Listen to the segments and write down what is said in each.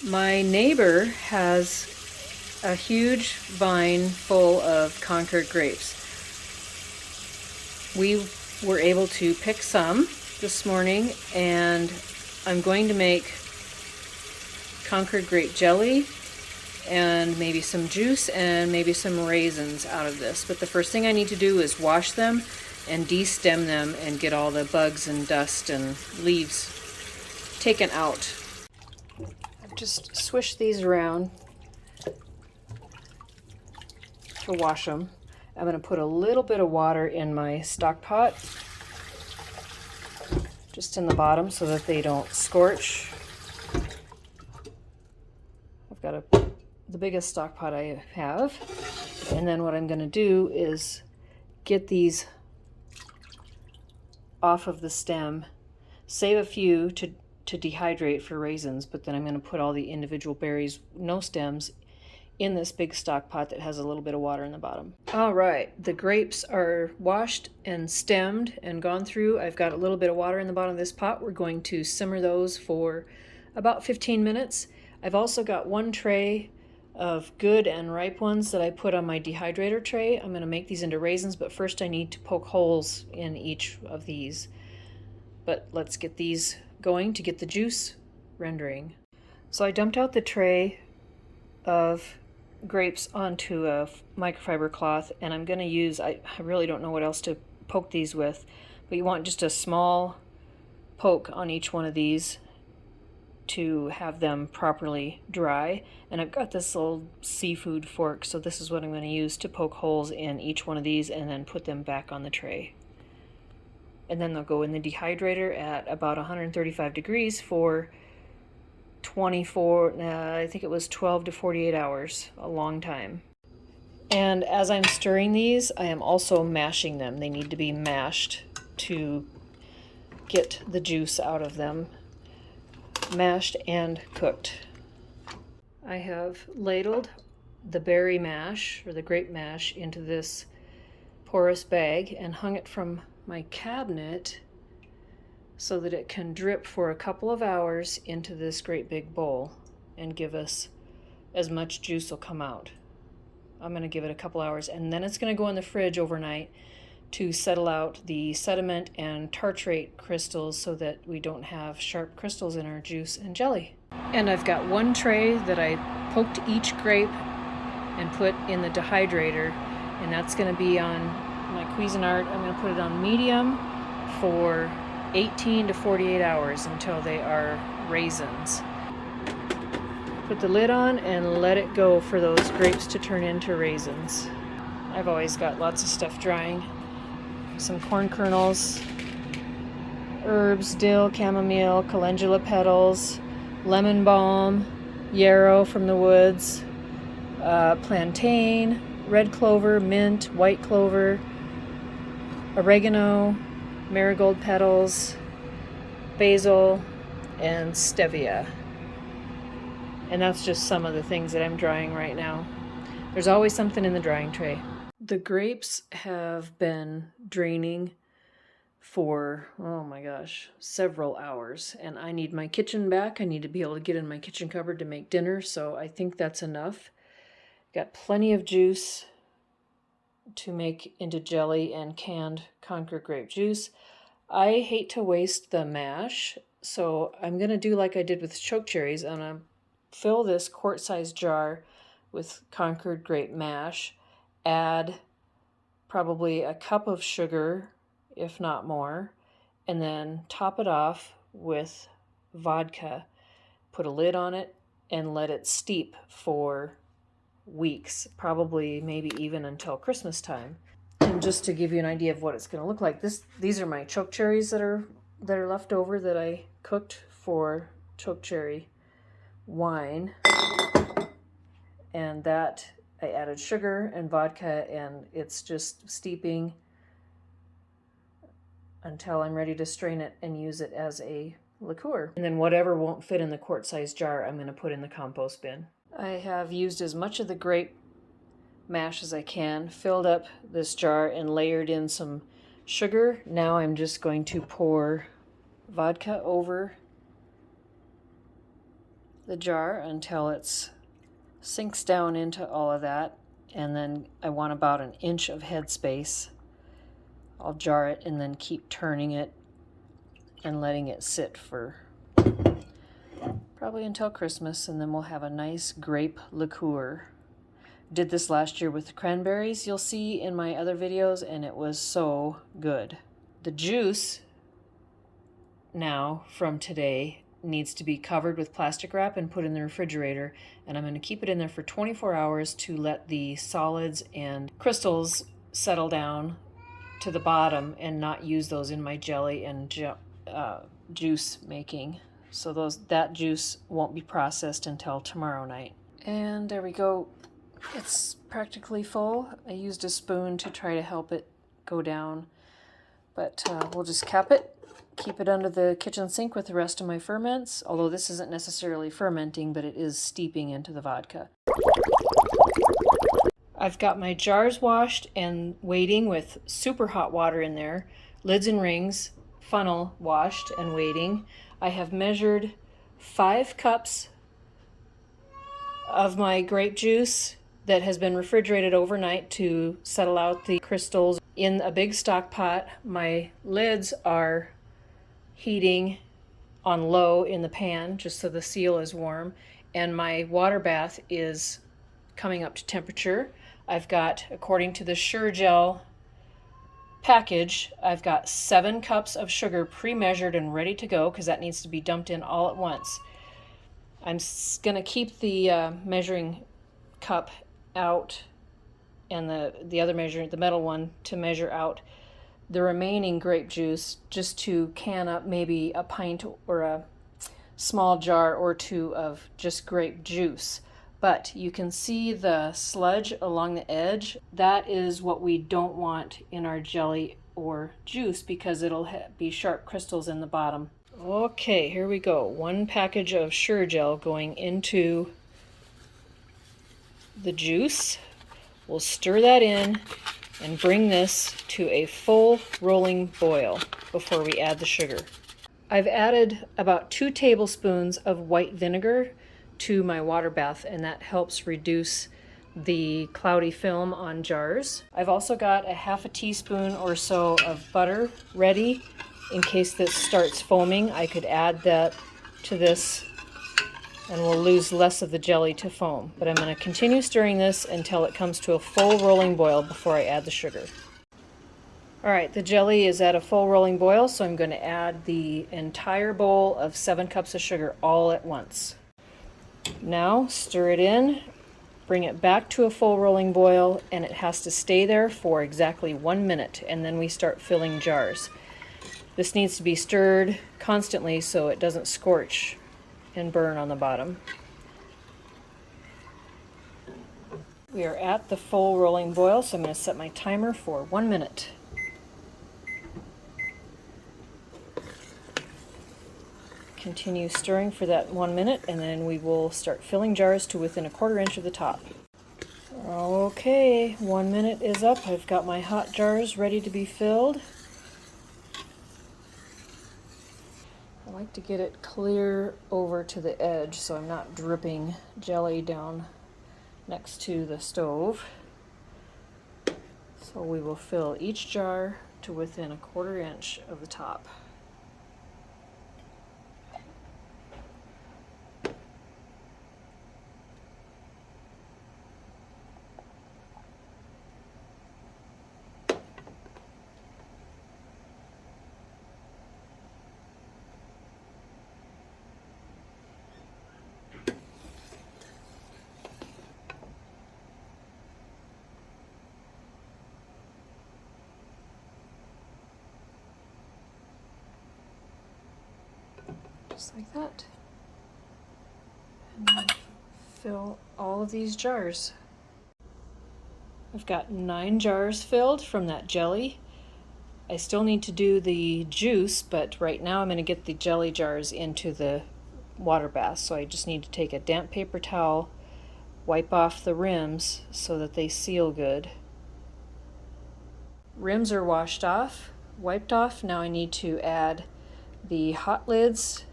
My neighbor has a huge vine full of Concord grapes. We were able to pick some this morning, and I'm going to make Concord grape jelly and maybe some juice and maybe some raisins out of this. But the first thing I need to do is wash them and de-stem them and get all the bugs and dust and leaves taken out. I've just swished these around to wash them. I'm going to put a little bit of water in my stock pot, just in the bottom so that they don't scorch. I've got the biggest stock pot I have, and then what I'm going to do is get these off of the stem, save a few to dehydrate for raisins, but then I'm going to put all the individual berries, no stems, in this big stock pot that has a little bit of water in the bottom. All right, the grapes are washed and stemmed and gone through. I've got a little bit of water in the bottom of this pot. We're going to simmer those for about 15 minutes. I've also got one tray of good and ripe ones that I put on my dehydrator tray. I'm going to make these into raisins, but first I need to poke holes in each of these. But let's get these going to get the juice rendering. So I dumped out the tray of grapes onto a microfiber cloth, and I'm going to use, I really don't know what else to poke these with, but you want just a small poke on each one of these to have them properly dry. And I've got this little seafood fork, so this is what I'm going to use to poke holes in each one of these and then put them back on the tray. And then they'll go in the dehydrator at about 135 degrees for I think it was 12 to 48 hours, a long time. And as I'm stirring these, I am also mashing them. They need to be mashed to get the juice out of them. Mashed and cooked. I have ladled the berry mash, or the grape mash, into this porous bag and hung it from my cabinet so that it can drip for a couple of hours into this great big bowl and give us as much juice will come out. I'm going to give it a couple hours, and then it's going to go in the fridge overnight to settle out the sediment and tartrate crystals so that we don't have sharp crystals in our juice and jelly. And I've got one tray that I poked each grape and put in the dehydrator, and that's going to be on my Cuisinart. I'm going to put it on medium for 18 to 48 hours until they are raisins. Put the lid on and let it go for those grapes to turn into raisins. I've always got lots of stuff drying. Some corn kernels, herbs, dill, chamomile, calendula petals, lemon balm, yarrow from the woods, plantain, red clover, mint, white clover, oregano, marigold petals, basil, and stevia. And that's just some of the things that I'm drying right now. There's always something in the drying tray. The grapes have been draining for, oh my gosh, several hours. And I need my kitchen back. I need to be able to get in my kitchen cupboard to make dinner, so I think that's enough. Got plenty of juice to make into jelly and canned Concord grape juice. I hate to waste the mash, so I'm going to do like I did with choke cherries. I'm going to fill this quart-sized jar with Concord grape mash, add probably a cup of sugar, if not more, and then top it off with vodka. Put a lid on it and let it steep for weeks, probably maybe even until Christmas time. And just to give you an idea of what it's going to look like, these are my choke cherries that are left over that I cooked for choke cherry wine, and that I added sugar and vodka, and it's just steeping until I'm ready to strain it and use it as a liqueur. And then whatever won't fit in the quart-sized jar, I'm going to put in the compost bin. I have used as much of the grape mash as I can, filled up this jar and layered in some sugar. Now I'm just going to pour vodka over the jar until it sinks down into all of that, and then I want about an inch of headspace. I'll jar it and then keep turning it and letting it sit for probably until Christmas, and then we'll have a nice grape liqueur. Did this last year with cranberries, you'll see in my other videos, and it was so good. The juice now from today needs to be covered with plastic wrap and put in the refrigerator, and I'm going to keep it in there for 24 hours to let the solids and crystals settle down to the bottom and not use those in my jelly and juice making. So that juice won't be processed until tomorrow night. And there we go. It's practically full. I used a spoon to try to help it go down, but we'll just cap it, keep it under the kitchen sink with the rest of my ferments, although this isn't necessarily fermenting, but it is steeping into the vodka. I've got my jars washed and waiting with super hot water in there, lids and rings, funnel washed and waiting. I have measured 5 cups of my grape juice that has been refrigerated overnight to settle out the crystals in a big stock pot. My lids are heating on low in the pan just so the seal is warm, and my water bath is coming up to temperature. I've got, according to the SureGel package, I've got 7 cups of sugar pre-measured and ready to go because that needs to be dumped in all at once. I'm going to keep the measuring cup out and the other measure, the metal one, to measure out the remaining grape juice, just to can up maybe a pint or a small jar or 2 of just grape juice. But you can see the sludge along the edge. That is what we don't want in our jelly or juice because it'll be sharp crystals in the bottom. Okay, here we go. 1 package of SureGel going into the juice. We'll stir that in and bring this to a full rolling boil before we add the sugar. I've added about 2 tablespoons of white vinegar to my water bath, and that helps reduce the cloudy film on jars. I've also got a half a teaspoon or so of butter ready in case this starts foaming. I could add that to this and we'll lose less of the jelly to foam. But I'm going to continue stirring this until it comes to a full rolling boil before I add the sugar. Alright, the jelly is at a full rolling boil, so I'm going to add the entire bowl of 7 cups of sugar all at once. Now stir it in, bring it back to a full rolling boil, and it has to stay there for exactly 1 minute, and then we start filling jars. This needs to be stirred constantly so it doesn't scorch and burn on the bottom. We are at the full rolling boil, so I'm going to set my timer for 1 minute. Continue stirring for that 1 minute, and then we will start filling jars to within a 1/4 inch of the top. Okay, 1 minute is up. I've got my hot jars ready to be filled. I like to get it clear over to the edge so I'm not dripping jelly down next to the stove. So we will fill each jar to within a 1/4 inch of the top. Just like that. And then fill all of these jars. I've got 9 jars filled from that jelly. I still need to do the juice, but right now I'm going to get the jelly jars into the water bath. So I just need to take a damp paper towel, wipe off the rims so that they seal good. Rims are washed off, wiped off. Now I need to add the hot lids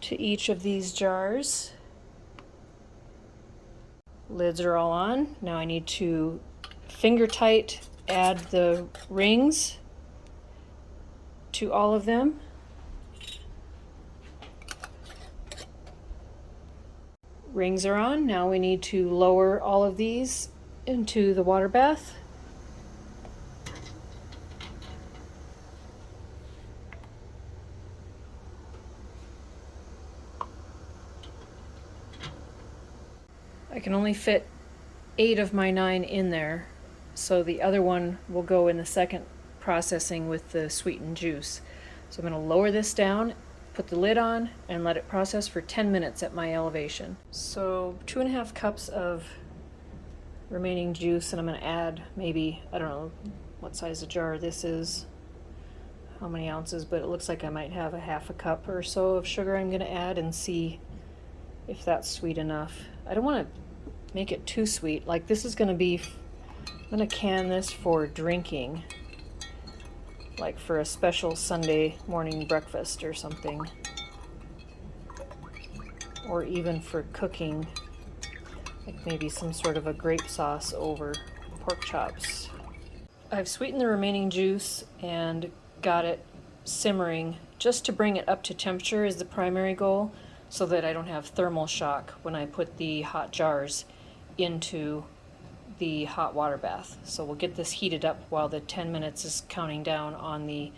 to each of these jars. Lids are all on. Now I need to finger tight add the rings to all of them. Rings are on. Now we need to lower all of these into the water bath. I can only fit 8 of my 9 in there, so the other one will go in the second processing with the sweetened juice. So I'm going to lower this down, put the lid on, and let it process for 10 minutes at my elevation. So 2.5 cups of remaining juice, and I'm going to add maybe, I don't know what size of jar this is, how many ounces, but it looks like I might have a 1/2 cup or so of sugar I'm going to add and see if that's sweet enough. I don't want to make it too sweet. Like this is going to be, I'm going to can this for drinking, like for a special Sunday morning breakfast or something, or even for cooking, like maybe some sort of a grape sauce over pork chops. I've sweetened the remaining juice and got it simmering just to bring it up to temperature is the primary goal, so that I don't have thermal shock when I put the hot jars into the hot water bath. So we'll get this heated up while the 10 minutes is counting down on the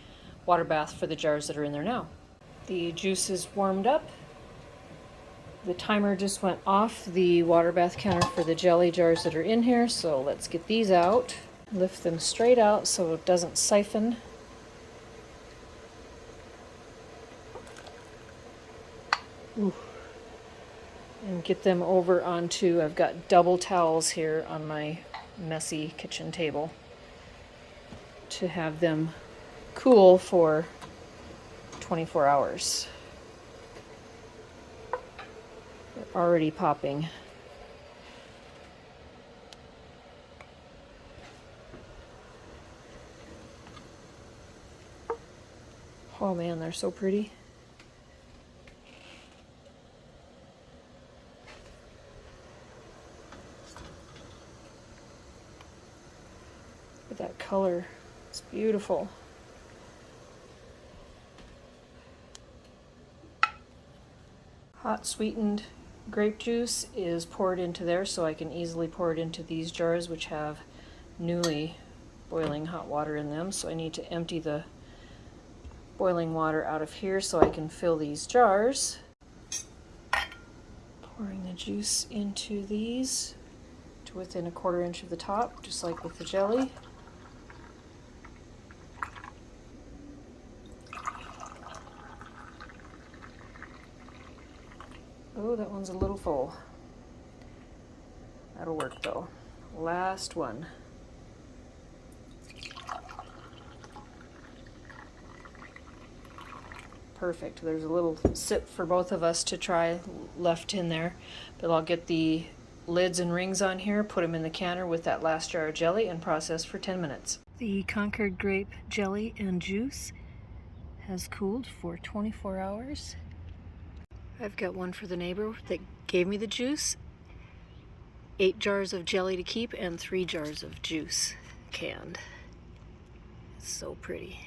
water bath for the jars that are in there now. The juice is warmed up. The timer just went off the water bath counter for the jelly jars that are in here, so let's get these out. Lift them straight out so it doesn't siphon. Ooh. And get them over onto, I've got double towels here on my messy kitchen table to have them cool for 24 hours. They're already popping. Oh man, they're so pretty. That color, it's beautiful. Hot sweetened grape juice is poured into there, so I can easily pour it into these jars which have newly boiling hot water in them. So I need to empty the boiling water out of here so I can fill these jars. Pouring the juice into these to within 1/4 inch of the top, just like with the jelly. Oh, that one's a little full. That'll work though. Last one. Perfect. There's a little sip for both of us to try left in there, but I'll get the lids and rings on here, put them in the canner with that last jar of jelly, and process for 10 minutes. The Concord Grape jelly and juice has cooled for 24 hours. I've got one for the neighbor that gave me the juice, 8 jars of jelly to keep, and 3 jars of juice canned. It's so pretty.